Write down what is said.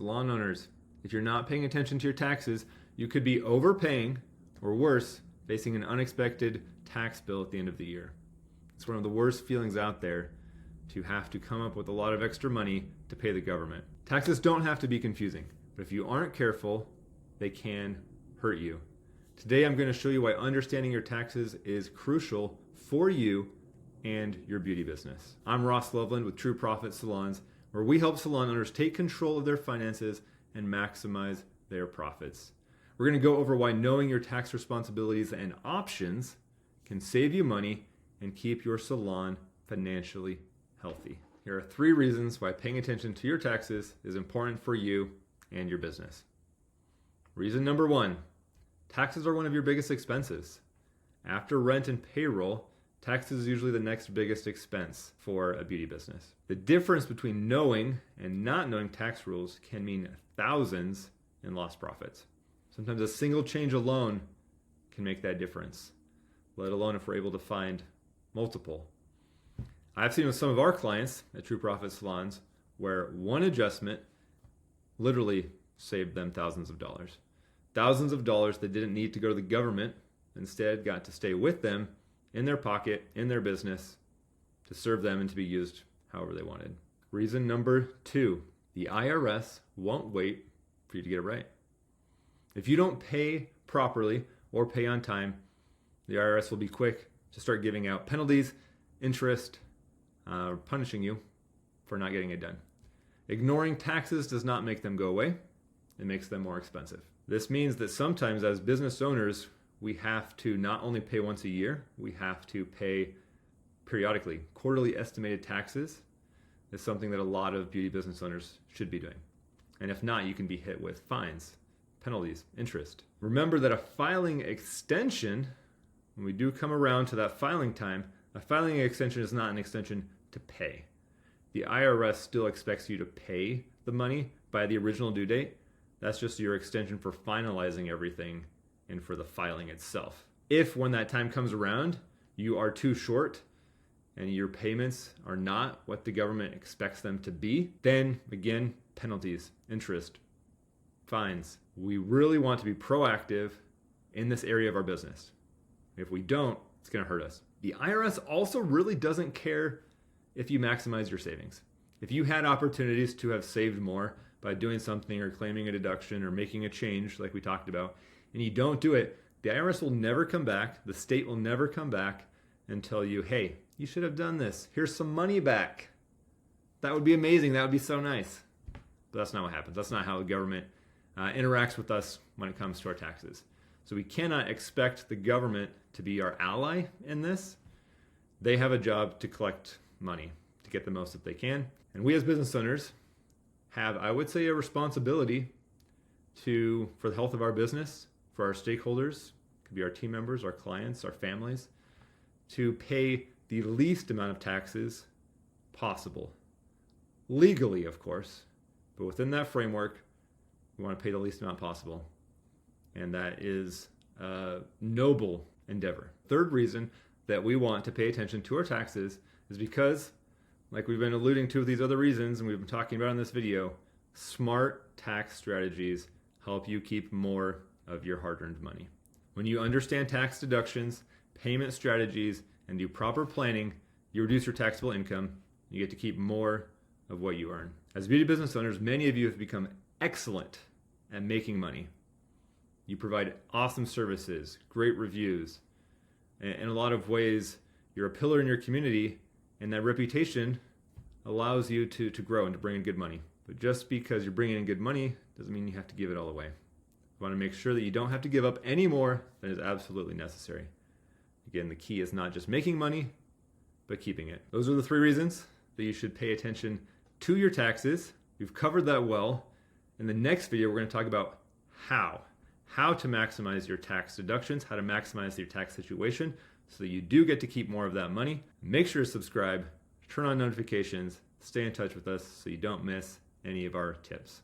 Salon owners, if you're not paying attention to your taxes, you could be overpaying, or worse, facing an unexpected tax bill at the end of the year. It's one of the worst feelings out there to have to come up with a lot of extra money to pay the government. Taxes don't have to be confusing, but if you aren't careful, they can hurt you. Today I'm going to show you why understanding your taxes is crucial for you and your beauty business. I'm Ross Loveland with True Profit Salons, where we help salon owners take control of their finances and maximize their profits. We're going to go over why knowing your tax responsibilities and options can save you money and keep your salon financially healthy. Here are 3 reasons why paying attention to your taxes is important for you and your business. Reason number 1, taxes are one of your biggest expenses. After rent and payroll, taxes is usually the next biggest expense for a beauty business. The difference between knowing and not knowing tax rules can mean thousands in lost profits. Sometimes a single change alone can make that difference, let alone if we're able to find multiple. I've seen with some of our clients at True Profit Salons where one adjustment literally saved them thousands of dollars. Thousands of dollars that didn't need to go to the government, instead got to stay with them in their pocket, in their business, to serve them and to be used however they wanted. Reason number 2, the IRS won't wait for you to get it right. If you don't pay properly or pay on time, the IRS will be quick to start giving out penalties, interest, punishing you for not getting it done. Ignoring taxes does not make them go away. It makes them more expensive. This means that sometimes as business owners, we have to not only pay once a year, we have to pay periodically. Quarterly estimated taxes is something that a lot of beauty business owners should be doing. And if not, you can be hit with fines, penalties, interest. Remember that a filing extension, when we do come around to that filing time, a filing extension is not an extension to pay. The IRS still expects you to pay the money by the original due date. That's just your extension for finalizing everything and for the filing itself. If when that time comes around, you are too short and your payments are not what the government expects them to be, then again, penalties, interest, fines. We really want to be proactive in this area of our business. If we don't, it's going to hurt us. The IRS also really doesn't care if you maximize your savings. If you had opportunities to have saved more by doing something or claiming a deduction or making a change like we talked about, and you don't do it, the IRS will never come back, the state will never come back and tell you, hey, you should have done this. Here's some money back. That would be amazing. That would be so nice. But that's not what happens. That's not how the government interacts with us when it comes to our taxes. So we cannot expect the government to be our ally in this. They have a job to collect money, to get the most that they can. And we as business owners have, I would say, a responsibility for the health of our business, for our stakeholders, could be our team members, our clients, our families, to pay the least amount of taxes possible. Legally, of course, but within that framework, we want to pay the least amount possible. And that is a noble endeavor. Third reason that we want to pay attention to our taxes is because, like we've been alluding to with these other reasons and we've been talking about in this video, smart tax strategies help you keep more of your hard-earned money. When you understand tax deductions, payment strategies, and do proper planning, you reduce your taxable income. You get to keep more of what you earn. As beauty business owners, many of you have become excellent at making money. You provide awesome services, great reviews. In a lot of ways, you're a pillar in your community, and that reputation allows you to grow and to bring in good money. But just because you're bringing in good money doesn't mean you have to give it all away. You want to make sure that you don't have to give up any more than is absolutely necessary. Again, the key is not just making money, but keeping it. Those are the 3 reasons that you should pay attention to your taxes. We've covered that well. In the next video, we're going to talk about how to maximize your tax deductions, how to maximize your tax situation so that you do get to keep more of that money. Make sure to subscribe, turn on notifications, stay in touch with us so you don't miss any of our tips.